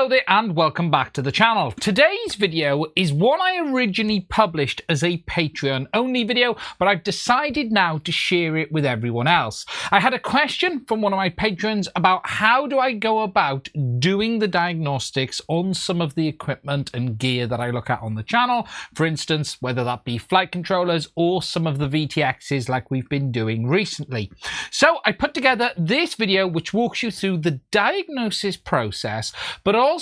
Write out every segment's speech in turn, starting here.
Hello there and welcome back to the channel. Today's video is one I originally published as a Patreon only video, but I've decided now to share it with everyone else. I had a question from one of my patrons about how do I go about doing the diagnostics on some of the equipment and gear that I look at on the channel. For instance, whether that be flight controllers or some of the VTXs like we've been doing recently. So I put together this video which walks you through the diagnosis process, but also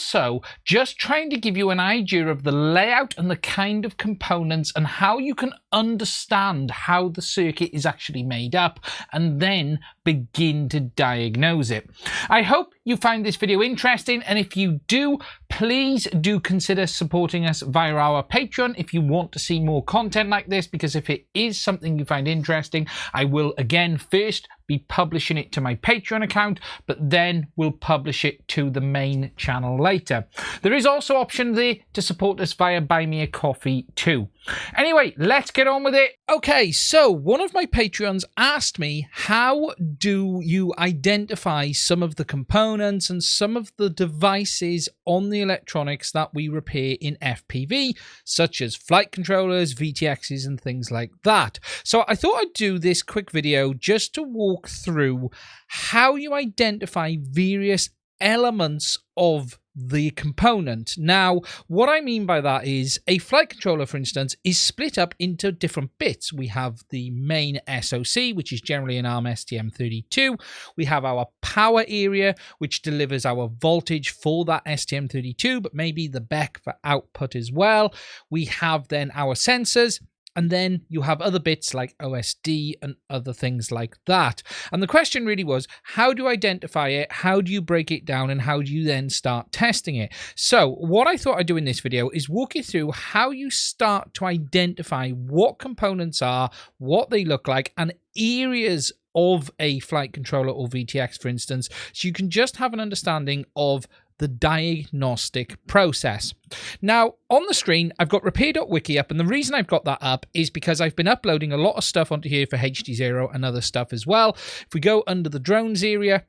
just trying to give you an idea of the layout and the kind of components and how you can understand how the circuit is actually made up and then begin to diagnose it. I hope you find this video interesting, and if you do, please do consider supporting us via our Patreon if you want to see more content like this, because if it is something you find interesting, I will again first be publishing it to my Patreon account, but then we'll publish it to the main channel later. There is also option there to support us via Buy Me a Coffee too. Anyway, let's get on with it. Okay, so one of my Patreons asked me, how do you identify some of the components and some of the devices on the electronics that we repair in FPV, such as flight controllers, VTXs and things like that? So I thought I'd do this quick video just to walk through how you identify various elements of the component. Now, what I mean by that is a flight controller, for instance, is split up into different bits. We have the main SoC, which is generally an ARM STM32. We have our power area, which delivers our voltage for that STM32, but maybe the BEC for output as well. We have then our sensors, and then you have other bits like OSD and other things like that. And the question really was, how do you identify it? How do you break it down? And how do you then start testing it? So what I thought I'd do in this video is walk you through how you start to identify what components are, what they look like, and areas of a flight controller or VTX, for instance, so you can just have an understanding of the diagnostic process. Now, on the screen, I've got repair.wiki up, and the reason I've got that up is because I've been uploading a lot of stuff onto here for HD0 and other stuff as well. If we go under the drones area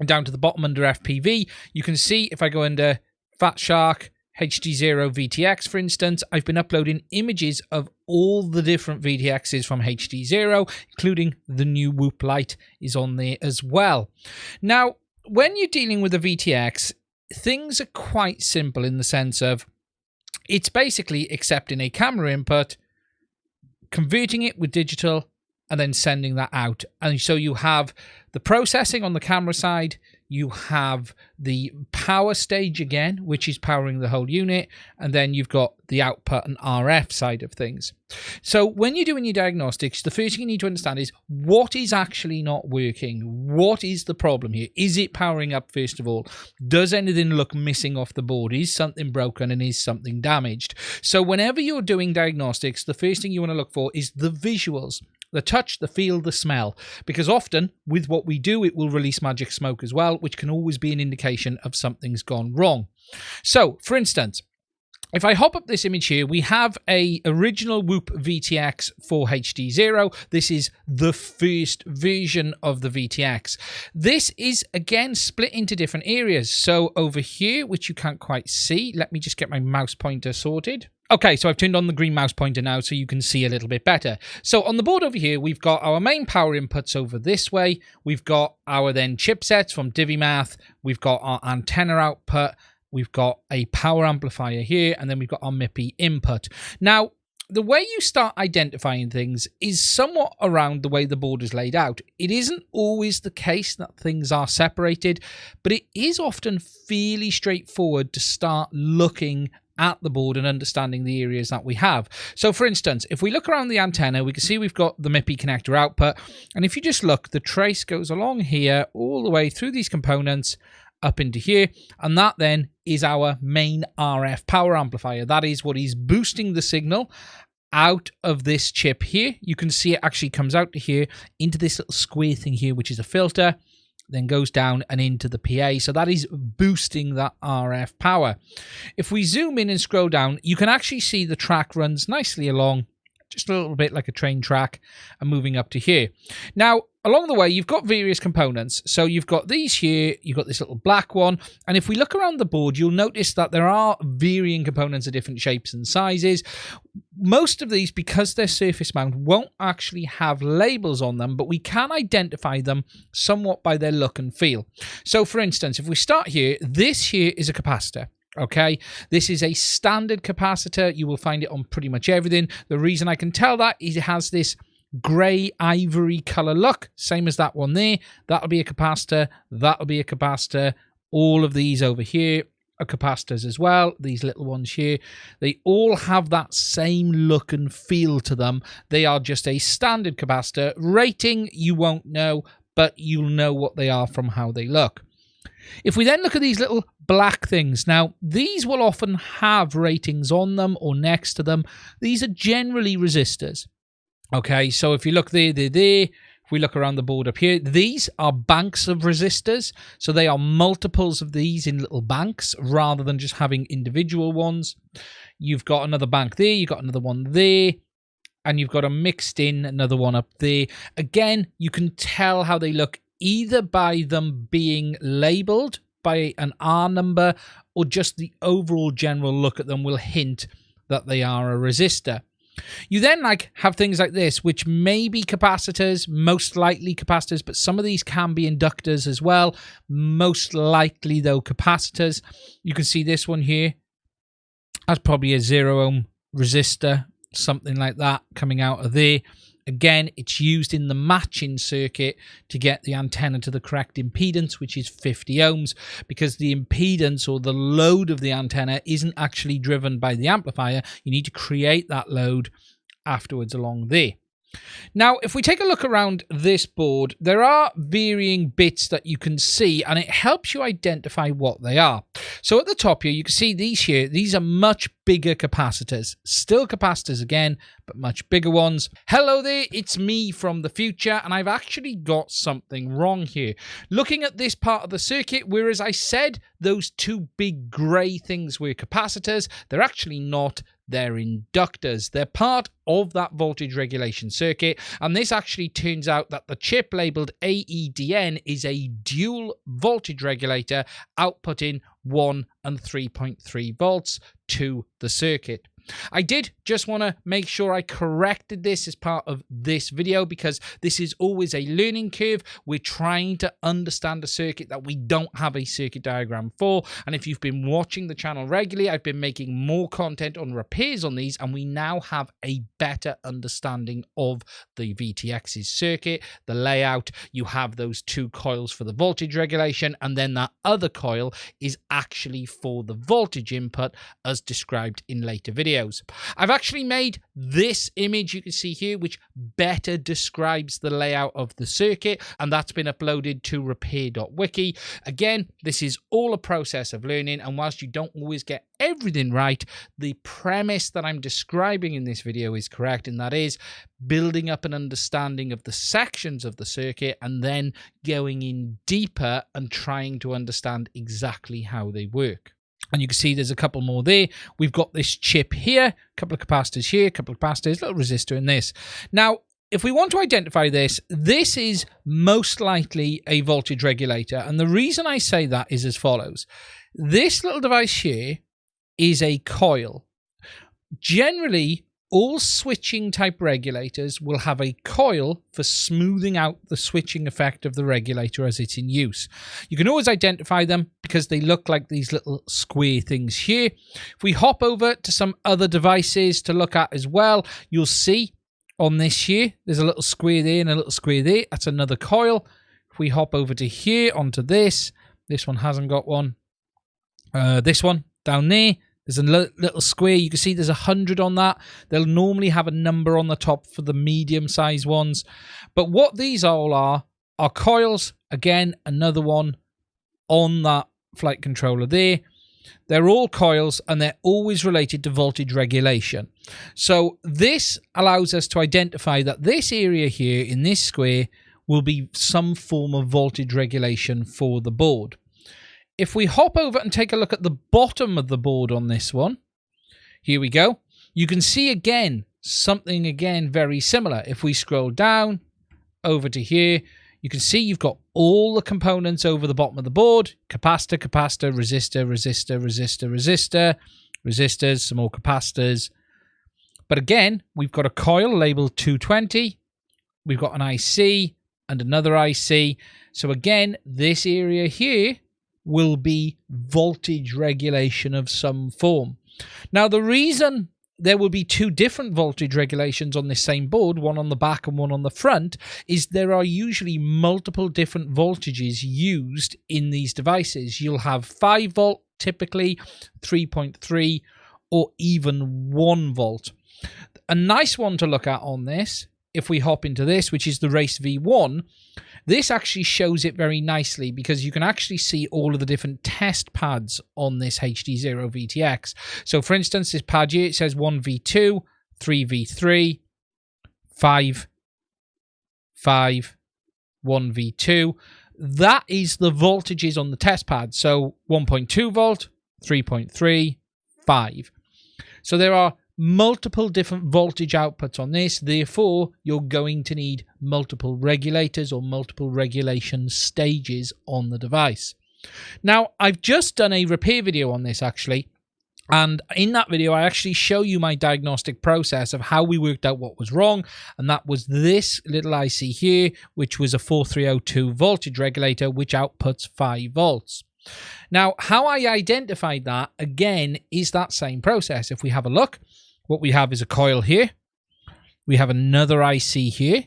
and down to the bottom under FPV, you can see if I go under Fat Shark, HD0 VTX, for instance, I've been uploading images of all the different VTXs from HD0, including the new Whoop light is on there as well. Now, when you're dealing with a VTX, things are quite simple in the sense of it's basically accepting a camera input, converting it with digital, and then sending that out. And so you have the processing on the camera side, you have the power stage again, which is powering the whole unit, and then you've got the output and RF side of things. So when you're doing your diagnostics, the first thing you need to understand is what is actually not working. What is the problem here? Is it powering up, first of all? Does anything look missing off the board? Is something broken and is something damaged? So whenever you're doing diagnostics, the first thing you want to look for is the visuals. The touch, the feel, the smell, because often with what we do, it will release magic smoke as well, which can always be an indication of something's gone wrong. So, for instance, if I hop up this image here, we have a original Whoop VTX for HD0. This is the first version of the VTX. This is, again, split into different areas. So over here, which you can't quite see, let me just get my mouse pointer sorted. Okay, so I've turned on the green mouse pointer now so you can see a little bit better. So on the board over here, we've got our main power inputs over this way. We've got our then chipsets from DiviMath. We've got our antenna output. We've got a power amplifier here, and then we've got our MIPI input. Now, the way you start identifying things is somewhat around the way the board is laid out. It isn't always the case that things are separated, but it is often fairly straightforward to start looking at the board and understanding the areas that we have. So for instance, if we look around the antenna, we can see we've got the MIPI connector output. And if you just look, the trace goes along here all the way through these components up into here. And that then is our main RF power amplifier. That is what is boosting the signal out of this chip here. You can see it actually comes out to here into this little square thing here, which is a filter, then goes down and into the PA. So that is boosting that RF power. If we zoom in and scroll down, you can actually see the track runs nicely along just a little bit like a train track, and moving up to here. Now, along the way, you've got various components. So you've got these here, you've got this little black one, and if we look around the board, you'll notice that there are varying components of different shapes and sizes. Most of these, because they're surface mount, won't actually have labels on them, but we can identify them somewhat by their look and feel. So for instance, if we start here, this here is a capacitor. Okay, this is a standard capacitor. You will find it on pretty much everything. The reason I can tell that is it has this grey ivory color look, same as that one there. That'll be a capacitor, that'll be a capacitor. All of these over here are capacitors as well. These little ones here, they all have that same look and feel to them. They are just a standard capacitor. Rating, you won't know, but you'll know what they are from how they look. If we then look at these little black things, now these will often have ratings on them or next to them. These are generally resistors. Okay, so if you look there, if we look around the board up here, these are banks of resistors. So they are multiples of these in little banks rather than just having individual ones. You've got another bank there, you've got another one there, and you've got a mixed in another one up there. Again, you can tell how they look either by them being labeled by an R number, or just the overall general look at them will hint that they are a resistor. You then have things like this, which may be capacitors, most likely capacitors, but some of these can be inductors as well. Most likely, though, capacitors. You can see this one here. That's probably a 0 ohm resistor, something like that coming out of there. Again, it's used in the matching circuit to get the antenna to the correct impedance, which is 50 ohms, because the impedance or the load of the antenna isn't actually driven by the amplifier. You need to create that load afterwards along there. Now, if we take a look around this board, there are varying bits that you can see, and it helps you identify what they are. So at the top here, you can see these here. These are much bigger capacitors. Still capacitors again, but much bigger ones. Hello there, it's me from the future, and I've actually got something wrong here. Looking at this part of the circuit, whereas I said those two big grey things were capacitors, they're actually not. They're inductors. They're part of that voltage regulation circuit, and this actually turns out that the chip labeled AEDN is a dual voltage regulator outputting 1 and 3.3 volts to the circuit. I did just want to make sure I corrected this as part of this video, because this is always a learning curve. We're trying to understand a circuit that we don't have a circuit diagram for. And if you've been watching the channel regularly, I've been making more content on repairs on these, and we now have a better understanding of the VTX's circuit, the layout. You have those two coils for the voltage regulation, and then that other coil is actually for the voltage input as described in later videos. I've actually made this image you can see here, which better describes the layout of the circuit, and that's been uploaded to repair.wiki. Again, this is all a process of learning, and whilst you don't always get everything right, the premise that I'm describing in this video is correct, and that is building up an understanding of the sections of the circuit and then going in deeper and trying to understand exactly how they work. And you can see there's a couple more there. We've got this chip here, a couple of capacitors here, a couple of capacitors, a little resistor in this. Now, if we want to identify this, this is most likely a voltage regulator. And the reason I say that is as follows. This little device here is a coil. Generally, all switching type regulators will have a coil for smoothing out the switching effect of the regulator as it's in use. You can always identify them because they look like these little square things here. If we hop over to some other devices to look at as well, you'll see on this here, there's a little square there and a little square there. That's another coil. If we hop over to here onto this one hasn't got one. This one down there, there's a little square. You can see there's 100 on that. They'll normally have a number on the top for the medium-sized ones. But what these all are coils. Again, another one on that flight controller there. They're all coils, and they're always related to voltage regulation. So this allows us to identify that this area here in this square will be some form of voltage regulation for the board. If we hop over and take a look at the bottom of the board on this one, here we go. You can see again, something again very similar. If we scroll down over to here, you can see you've got all the components over the bottom of the board. Capacitor, capacitor, resistor, resistor, resistor, resistor, resistors, some more capacitors. But again, we've got a coil labeled 220. We've got an IC and another IC. So again, this area here will be voltage regulation of some form. Now, the reason there will be two different voltage regulations on this same board, one on the back and one on the front, is there are usually multiple different voltages used in these devices. You'll have 5 volt, typically 3.3, or even 1 volt. A nice one to look at on this, if we hop into this, which is the Race V1, this actually shows it very nicely because you can actually see all of the different test pads on this HD0 VTX. So for instance, this pad here, it says 1V2, 3V3, 5, 1V2. That is the voltages on the test pad. So 1.2 volt, 3.3, 5. So there are multiple different voltage outputs on this. Therefore, you're going to need multiple regulators or multiple regulation stages on the device. Now, I've just done a repair video on this actually, and in that video I actually show you my diagnostic process of how we worked out what was wrong, and that was this little IC here, which was a 4302 voltage regulator which outputs 5 volts. Now, how I identified that again is that same process. If we have a look, what we have is a coil here, we have another IC here,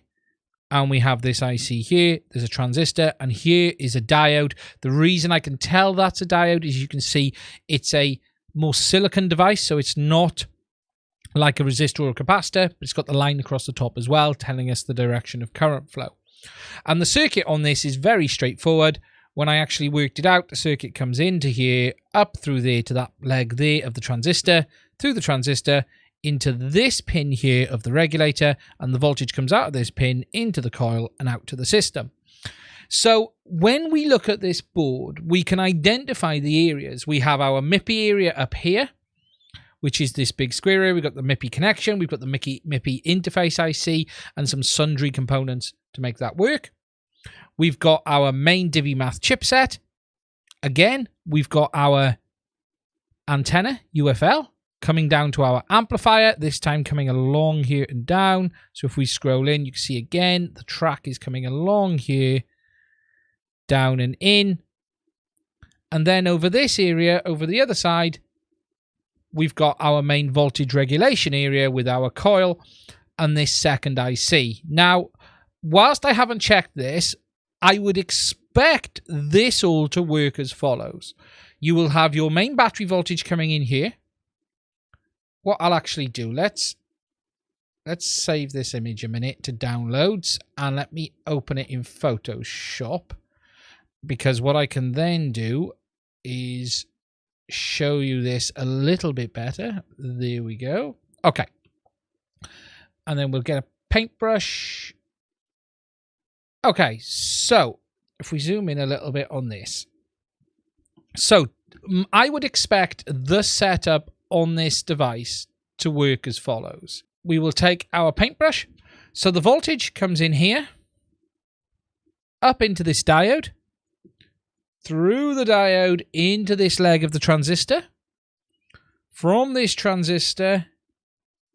and we have this IC here. There's a transistor, and here is a diode. The reason I can tell that's a diode is you can see it's a more silicon device, so it's not like a resistor or a capacitor, but it's got the line across the top as well, telling us the direction of current flow. And the circuit on this is very straightforward. When I actually worked it out, the circuit comes into here, up through there to that leg there of the transistor, through the transistor, into this pin here of the regulator, and the voltage comes out of this pin into the coil and out to the system. So when we look at this board, we can identify the areas. We have our MIPI area up here, which is this big square area. We've got the MIPI connection, we've got the MIPI interface IC, and some sundry components to make that work. We've got our main DiviMath chipset. Again, we've got our antenna, UFL, coming down to our amplifier, this time coming along here and down. So if we scroll in, you can see again, the track is coming along here, down and in. And then over this area, over the other side, we've got our main voltage regulation area with our coil and this second IC. Now, whilst I haven't checked this, I would expect this all to work as follows. You will have your main battery voltage coming in here. What I'll actually do, let's save this image a minute to downloads, and let me open it in Photoshop, because what I can then do is show you this a little bit better. There we go. Okay. And then we'll get a paintbrush. Okay, so if we zoom in a little bit on this. So I would expect the setup on this device to work as follows. We will take our paintbrush. So the voltage comes in here, up into this diode, through the diode into this leg of the transistor, from this transistor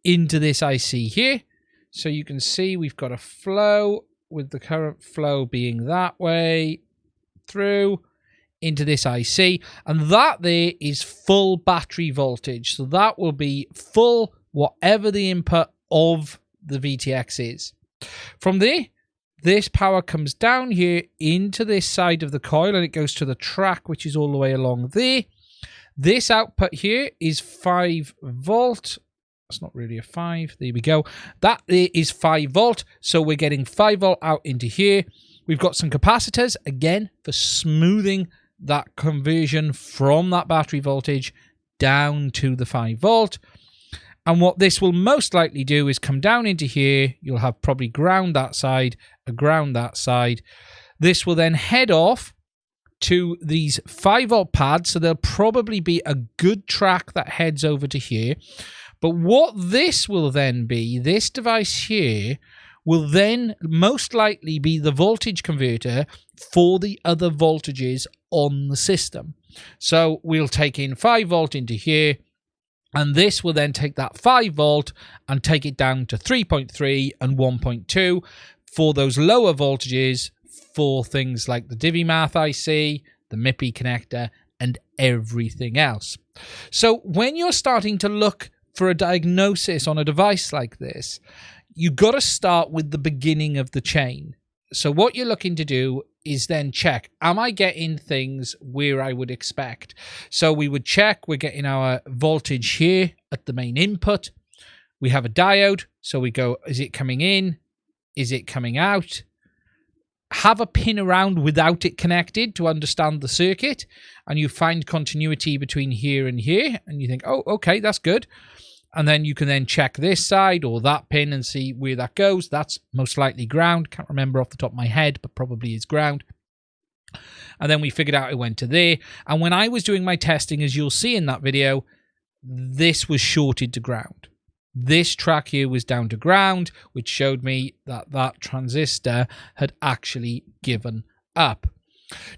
into this IC here. So you can see we've got a flow with the current flow being that way through into this IC, and that there is full battery voltage. So that will be full whatever the input of the VTX is. From there, this power comes down here into this side of the coil, and it goes to the track, which is all the way along there. This output here is 5 volt. That's not really a 5. There we go. That there is 5 volt. So we're getting 5 volt out into here. We've got some capacitors, again, for smoothing that conversion from that battery voltage down to the 5 volt. And what this will most likely do is come down into here. You'll have probably ground that side, a ground that side. This will then head off to these 5 volt pads. So there'll probably be a good track that heads over to here. But what this will then be, this device here, will then most likely be the voltage converter for the other voltages on the system. So we'll take in 5 volt into here, and this will then take that 5 volt and take it down to 3.3 and 1.2 for those lower voltages for things like the DiviMath IC, the MIPI connector, and everything else. So when you're starting to look for a diagnosis on a device like this, you've got to start with the beginning of the chain. So what you're looking to do is then check, am I getting things where I would expect? So we would check, we're getting our voltage here at the main input. We have a diode, so we go, is it coming in? Is it coming out? Have a pin around without it connected to understand the circuit, and you find continuity between here and here, and you think, oh, okay, that's good. And then you can then check this side or that pin and see where that goes. That's most likely ground. Can't remember off the top of my head, but probably is ground. And then we figured out it went to there. And when I was doing my testing, as you'll see in that video, this was shorted to ground. This track here was down to ground, which showed me that that transistor had actually given up.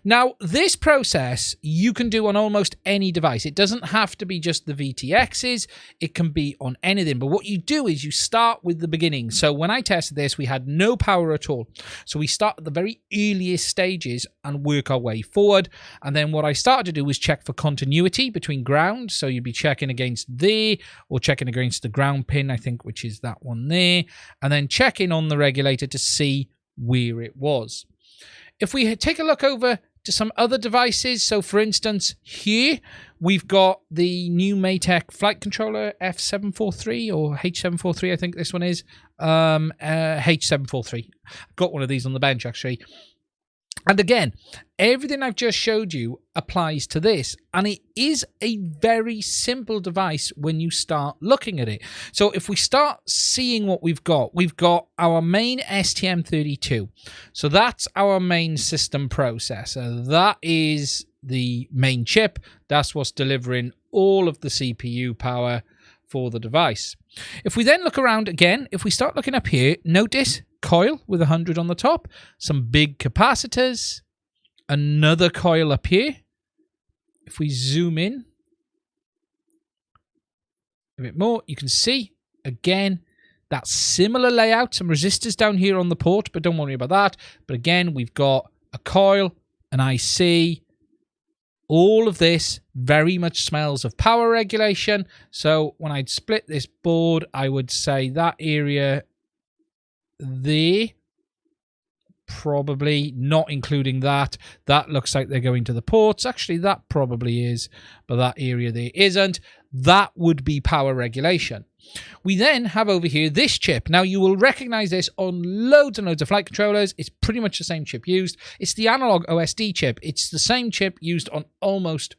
Now, this process you can do on almost any device. It doesn't have to be just the VTXs. It can be on anything. But what you do is you start with the beginning. So when I tested this, we had no power at all. So we start at the very earliest stages and work our way forward. And then what I started to do was check for continuity between ground. So you'd be checking against there or checking against the ground pin, I think, which is that one there. And then checking on the regulator to see where it was. If we take a look over to some other devices, so for instance, here we've got the new Maytech flight controller F743 or H743, I think this one is, H743. Got one of these on the bench, actually. And again, everything I've just showed you applies to this. And it is a very simple device when you start looking at it. So if we start seeing what we've got our main STM32. So that's our main system processor. That is the main chip. That's what's delivering all of the CPU power for the device. If we then look around again, if we start looking up here, notice coil with 100 on the top, some big capacitors, another coil up here. If we zoom in a bit more, you can see again that similar layout, some resistors down here on the port, but don't worry about that. But again, we've got a coil, an IC. All of this very much smells of power regulation. So when I'd split this board, I would say that area there, probably not including that. That looks like they're going to the ports. Actually, that probably is, but that area there isn't. That would be power regulation. We then have over here this chip. Now, you will recognize this on loads and loads of flight controllers. It's pretty much the same chip used. It's the analog OSD chip. It's the same chip used on almost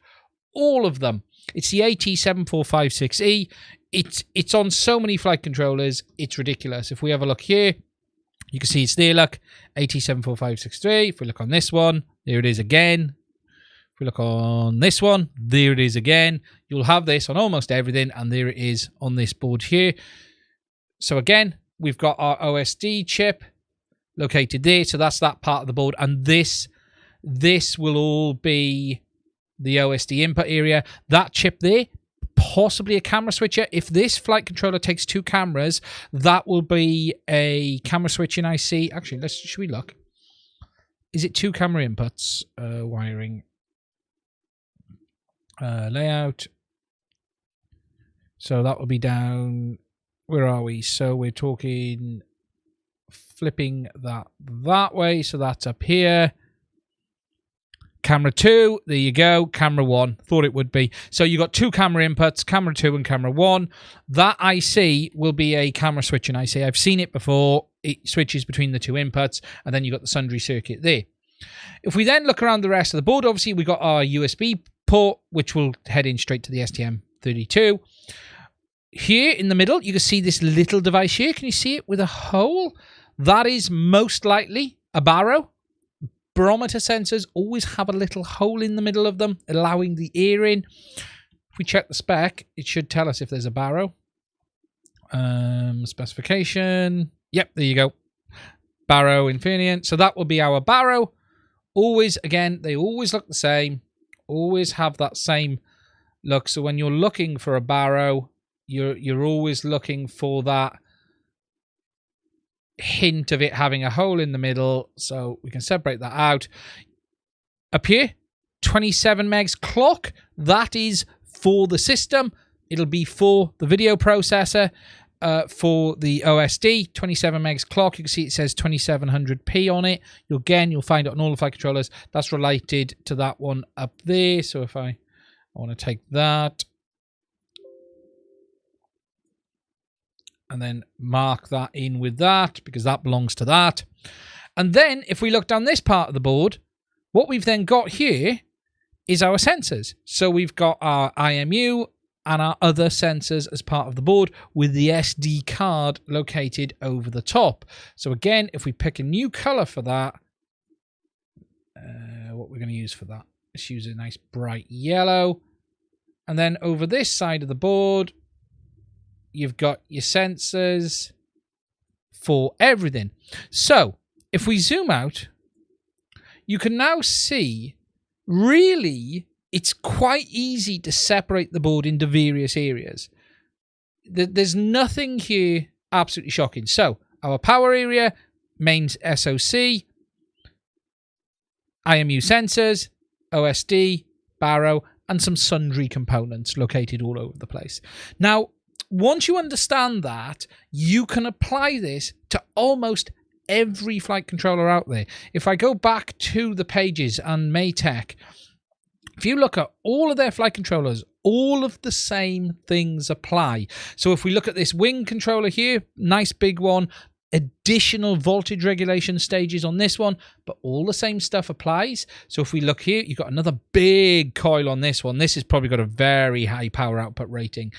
all of them. It's the AT7456E. It's on so many flight controllers, it's ridiculous. If we have a look here, you can see it's there, look, AT74563. If we look on this one, there it is again. If we look on this one, there it is again. You'll have this on almost everything, and there it is on this board here. So again, we've got our OSD chip located there. So that's that part of the board. And this will all be the OSD input area. That chip there, possibly a camera switcher. If this flight controller takes 2 cameras, that will be a camera switching IC. Actually, should we look? Is it 2 camera inputs? Wiring. Layout. So that will be down. Where are we? So we're talking flipping that way. So that's up here. Camera 2, there you go. Camera 1, thought it would be. So you got 2 camera inputs, camera 2 and camera 1. That IC will be a camera switching IC. I've seen it before. It switches between the 2 inputs, and then you got the sundry circuit there. If we then look around the rest of the board, obviously we got our USB port, which will head in straight to the STM32. Here in the middle, you can see this little device here. Can you see it with a hole? That is most likely a baro. Barometer sensors always have a little hole in the middle of them, allowing the air in. If we check the spec, it should tell us if there's a baro. Specification. Yep, there you go. Barrow Infineon. So that will be our barrow. Always, again, they always look the same. Always have that same look. So when you're looking for a barrow, you're always looking for that hint of it having a hole in the middle. So we can separate that out. Up here, 27 megs clock. That is for the system. It'll be for the video processor. For the OSD, 27 megs clock. You can see it says 2700p on it. You'll find it on all the flight controllers. That's related to that one up there. So if I want to take that and then mark that in with that, because that belongs to that. And then if we look down this part of the board, what we've then got here is our sensors. So we've got our IMU and our other sensors as part of the board with the SD card located over the top. So again, if we pick a new color for that, what we're going to use for that, let's use a nice bright yellow. And then over this side of the board, you've got your sensors for everything. So if we zoom out, you can now see really it's quite easy to separate the board into various areas. There's nothing here absolutely shocking. So our power area, main SoC, IMU sensors, OSD, barrow, and some sundry components located all over the place. Now, once you understand that, you can apply this to almost every flight controller out there. If I go back to the pages on Maytech, if you look at all of their flight controllers, all of the same things apply. So if we look at this wing controller here, nice big one, additional voltage regulation stages on this one, but all the same stuff applies. So if we look here, you've got another big coil on this one. This has probably got a very high power output rating.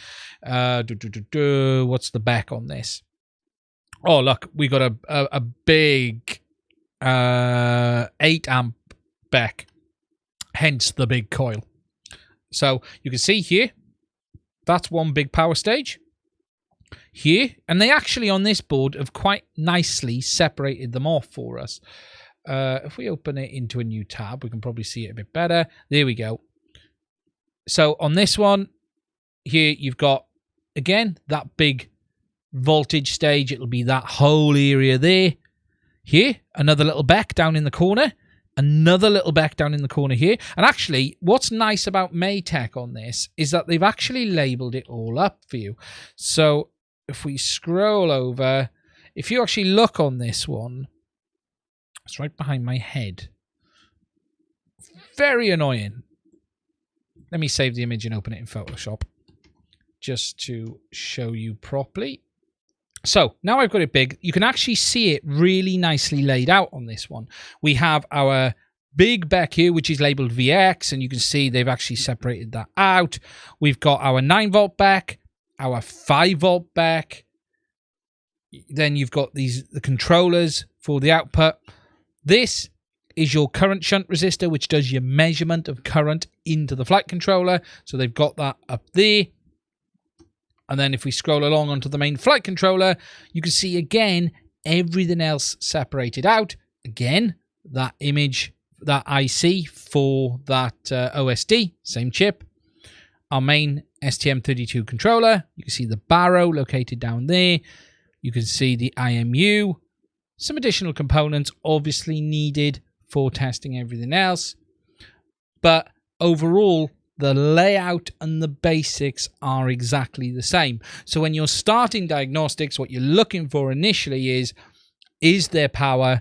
What's the back on this? Oh, look, we got a big 8 amp back. Hence the big coil. So you can see here, that's one big power stage. Here, and they actually on this board have quite nicely separated them off for us. If we open it into a new tab, we can probably see it a bit better. There we go. So on this one, here you've got, again, that big voltage stage. It'll be that whole area there. Here, another little back down in the corner. Another little back down in the corner here. And actually, what's nice about Maytech on this is that they've actually labeled it all up for you. So if we scroll over, if you actually look on this one, it's right behind my head. Very annoying. Let me save the image and open it in Photoshop just to show you properly. So now I've got it big. You can actually see it really nicely laid out on this one. We have our big back here, which is labeled VX, and you can see they've actually separated that out. We've got our 9-volt back, our 5-volt back. Then you've got the controllers for the output. This is your current shunt resistor, which does your measurement of current into the flight controller. So they've got that up there. And then if we scroll along onto the main flight controller, you can see again, everything else separated out. Again, that image, that IC for that OSD, same chip. Our main STM32 controller. You can see the barrow located down there. You can see the IMU. Some additional components obviously needed for testing everything else. But overall, the layout and the basics are exactly the same. So when you're starting diagnostics, what you're looking for initially is there power?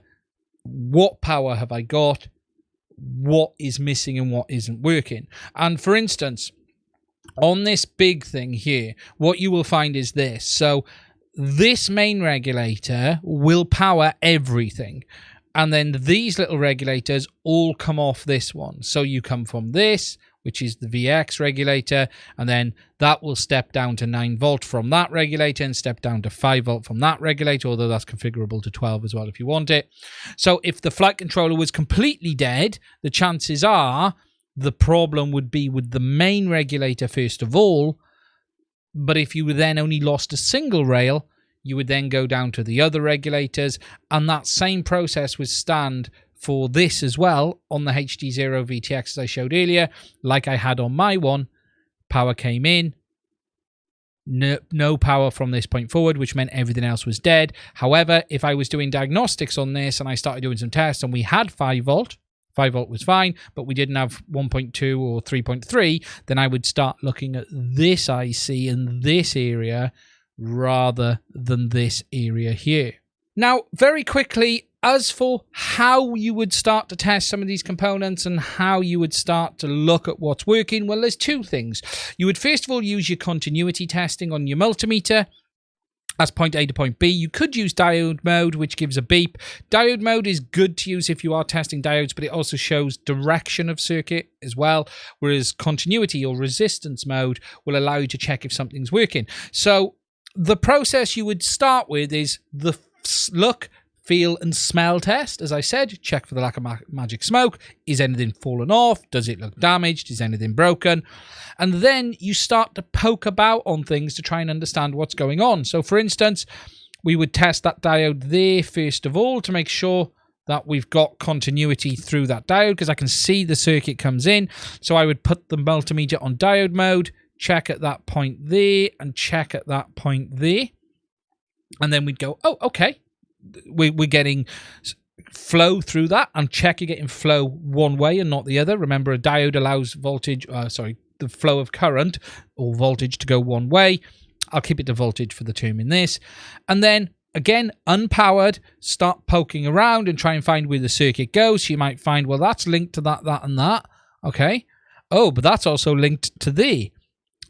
What power have I got? What is missing and what isn't working? And for instance, on this big thing here, what you will find is this. So this main regulator will power everything. And then these little regulators all come off this one. So you come from this, which is the VX regulator, and then that will step down to 9-volt from that regulator and step down to 5-volt from that regulator, although that's configurable to 12 as well if you want it. So if the flight controller was completely dead, the chances are the problem would be with the main regulator first of all, But if you then only lost a single rail, you would then go down to the other regulators, and that same process would stand for this as well on the HD0 VTX as I showed earlier, like I had on my one. Power came in, no power from this point forward, which meant everything else was dead. However, if I was doing diagnostics on this and I started doing some tests and we had 5 volt, 5 volt was fine, but we didn't have 1.2 or 3.3, then I would start looking at this IC in this area rather than this area here. Now, very quickly, as for how you would start to test some of these components and how you would start to look at what's working, well, there's 2 things. You would first of all use your continuity testing on your multimeter. As point A to point B. You could use diode mode, which gives a beep. Diode mode is good to use if you are testing diodes, but it also shows direction of circuit as well, whereas continuity or resistance mode will allow you to check if something's working. So the process you would start with is the look, feel and smell test. As I said, check for the lack of magic smoke. Is anything fallen off? Does it look damaged? Is anything broken? And then you start to poke about on things to try and understand what's going on. So for instance, we would test that diode there first of all to make sure that we've got continuity through that diode, because I can see the circuit comes in. So I would put the multimeter on diode mode, check at that point there and check at that point there. And then we'd go, oh, okay. We're getting flow through that, and check you're getting flow one way and not the other. Remember, a diode allows the flow of current or voltage to go one way. I'll keep it to voltage for the term in this. And then again, unpowered, start poking around and try and find where the circuit goes. So you might find, well, that's linked to that, that, and that. Okay. Oh, but that's also linked to there.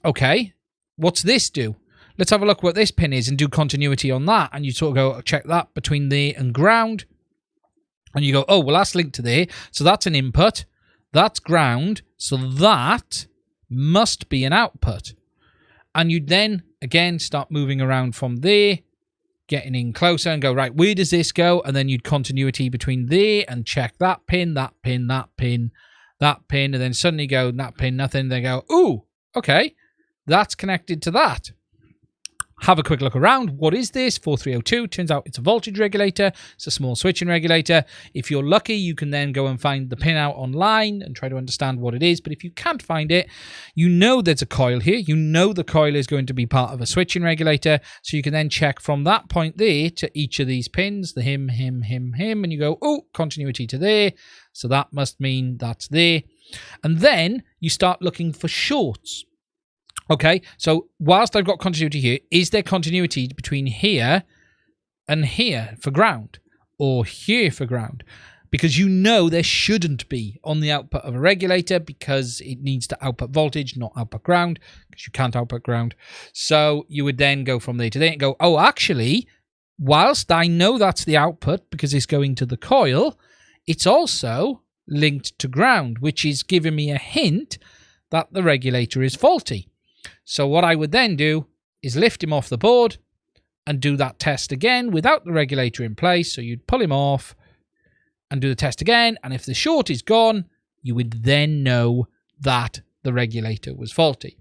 Okay. What's this do? Let's have a look what this pin is and do continuity on that. And you sort of go, check that between there and ground. And you go, oh, well, that's linked to there. So that's an input. That's ground. So that must be an output. And you then, again, start moving around from there, getting in closer and go, right, where does this go? And then you'd continuity between there and check that pin, that pin, that pin, that pin. And then suddenly go, that pin, nothing. They go, ooh, okay, that's connected to that. Have a quick look around. What is this? 4302. Turns out it's a voltage regulator. It's a small switching regulator. If you're lucky, you can then go and find the pin out online and try to understand what it is. But if you can't find it, you know there's a coil here. You know the coil is going to be part of a switching regulator. So you can then check from that point there to each of these pins, the him, and you go, oh, continuity to there. So that must mean that's there. And then you start looking for shorts. Okay, so whilst I've got continuity here, is there continuity between here and here for ground? Or here for ground? Because you know there shouldn't be on the output of a regulator because it needs to output voltage, not output ground, because you can't output ground. So you would then go from there to there and go, oh, actually, whilst I know that's the output because it's going to the coil, it's also linked to ground, which is giving me a hint that the regulator is faulty. So what I would then do is lift him off the board and do that test again without the regulator in place. So you'd pull him off and do the test again. And if the short is gone, you would then know that the regulator was faulty.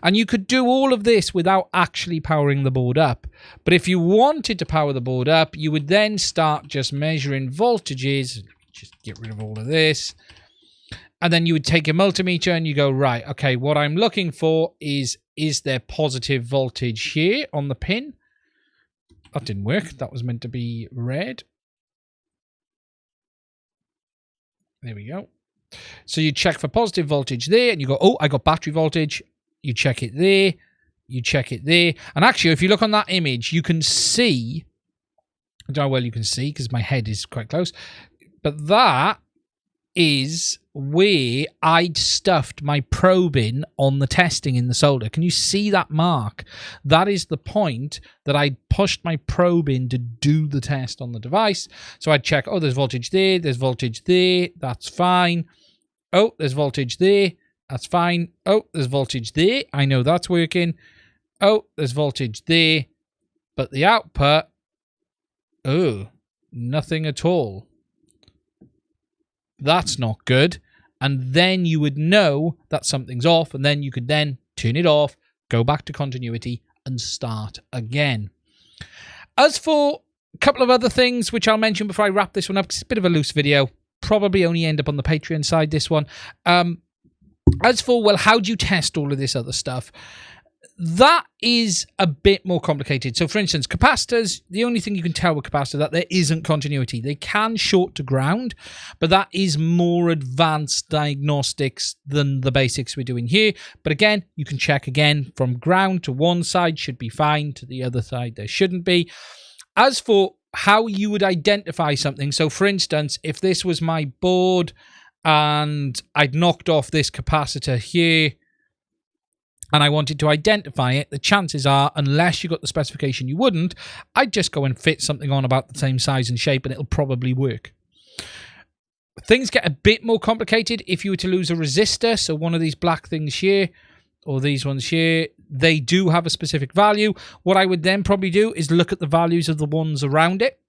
And you could do all of this without actually powering the board up. But if you wanted to power the board up, you would then start just measuring voltages. Just get rid of all of this. And then you would take a multimeter and you go, right, okay, what I'm looking for is there positive voltage here on the pin? That didn't work. That was meant to be red. There we go. So you check for positive voltage there and you go, oh, I got battery voltage. You check it there. You check it there. And actually, if you look on that image, you can see, I don't know how well you can see because my head is quite close, but that is where I'd stuffed my probe in on the testing in the solder. Can you see that mark? That is the point that I pushed my probe in to do the test on the device. So I'd check, oh, there's voltage there, there's voltage there, that's fine. Oh, there's voltage there, that's fine. Oh, there's voltage there, I know that's working. Oh, there's voltage there, but the output, oh, nothing at all. That's not good. And then you would know that something's off, and then you could then turn it off, go back to continuity and start again. As for a couple of other things, which I'll mention before I wrap this one up, because it's a bit of a loose video, probably only end up on the Patreon side, this one. As for, well, how do you test all of this other stuff? That is a bit more complicated. So, for instance, capacitors, the only thing you can tell with capacitor that there isn't continuity. They can short to ground, but that is more advanced diagnostics than the basics we're doing here. But again, you can check again from ground to one side should be fine, to the other side there shouldn't be. As for how you would identify something, so for instance, if this was my board and I'd knocked off this capacitor here, and I wanted to identify it, the chances are, unless you got the specification, you wouldn't. I'd just go and fit something on about the same size and shape, and it'll probably work. Things get a bit more complicated if you were to lose a resistor. So one of these black things here, or these ones here, they do have a specific value. What I would then probably do is look at the values of the ones around it.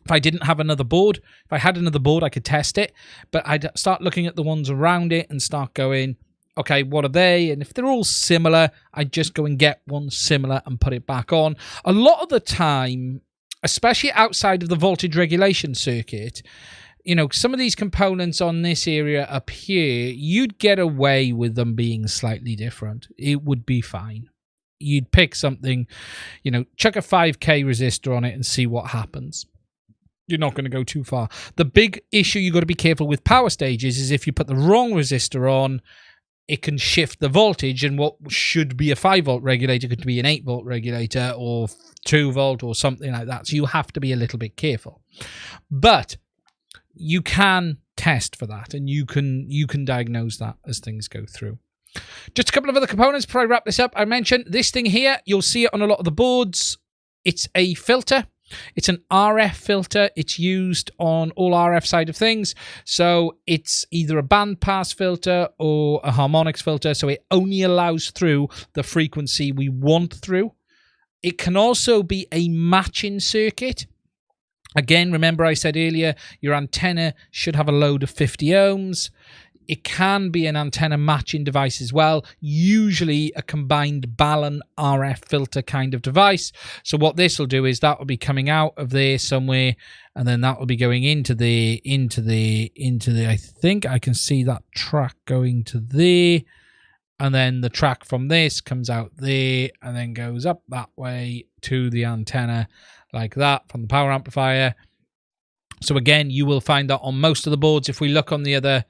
If I didn't have another board, if I had another board, I could test it. But I'd start looking at the ones around it and start going, okay, what are they? And if they're all similar, I just go and get one similar and put it back on. A lot of the time, especially outside of the voltage regulation circuit, you know, some of these components on this area up here, you'd get away with them being slightly different. It would be fine. You'd pick something, you know, chuck a 5K resistor on it and see what happens. You're not going to go too far. The big issue you've got to be careful with power stages is if you put the wrong resistor on, it can shift the voltage, and what should be a 5-volt regulator could be an 8-volt regulator or 2-volt or something like that. So you have to be a little bit careful. But you can test for that, and you can diagnose that as things go through. Just a couple of other components before I wrap this up. I mentioned this thing here. You'll see it on a lot of the boards. It's a filter. It's an RF filter. It's used on all RF side of things. So it's either a bandpass filter or a harmonics filter. So it only allows through the frequency we want through. It can also be a matching circuit. Again, remember I said earlier, your antenna should have a load of 50 ohms. It can be an antenna matching device as well, usually a combined Balun RF filter kind of device. So what this will do is that will be coming out of there somewhere, and then that will be going into the, I think I can see that track going to there, and then the track from this comes out there, and then goes up that way to the antenna like that from the power amplifier. So again, you will find that on most of the boards. If we look on the other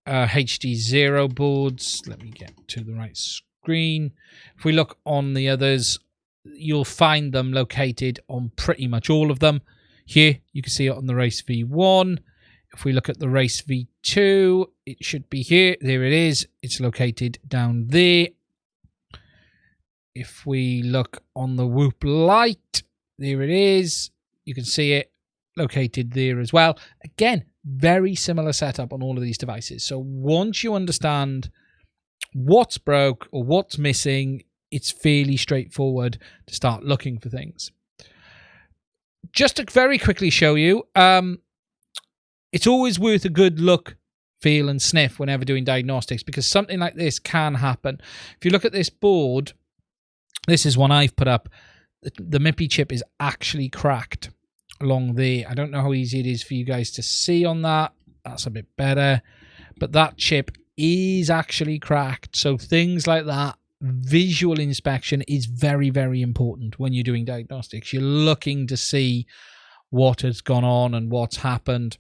HD0 boards, let me get to the right screen. If we look on the others, you'll find them located on pretty much all of them. Here you can see it on the Race V1. If we look at the Race V2, it should be here. There it is. It's located down there. If we look on the Whoop Light, there it is. You can see it located there as well. Again, very similar setup on all of these devices. So once you understand what's broke or what's missing, it's fairly straightforward to start looking for things. Just to very quickly show you, it's always worth a good look, feel and sniff whenever doing diagnostics, because something like this can happen. If you look at this board, this is one I've put up. The MIPI chip is actually cracked along there. I don't know how easy it is for you guys to see on that. That's a bit better. But that chip is actually cracked. So things like that, visual inspection is very, very important when you're doing diagnostics. You're looking to see what has gone on and what's happened.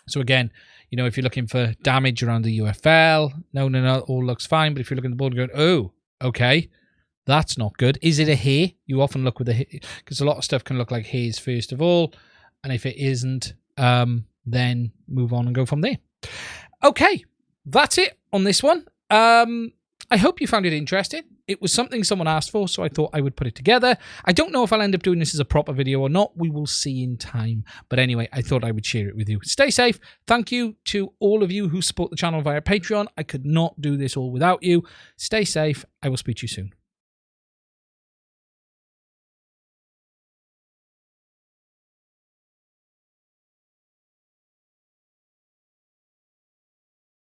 So again, you know, if you're looking for damage around the UFL, no, all looks fine. But if you're looking at the board and going, oh, okay, that's not good. Is it a hair? You often look with a hair, because a lot of stuff can look like hairs first of all. And if it isn't, then move on and go from there. Okay, that's it on this one. I hope you found it interesting. It was something someone asked for, so I thought I would put it together. I don't know if I'll end up doing this as a proper video or not. We will see in time. But anyway, I thought I would share it with you. Stay safe. Thank you to all of you who support the channel via Patreon. I could not do this all without you. Stay safe. I will speak to you soon.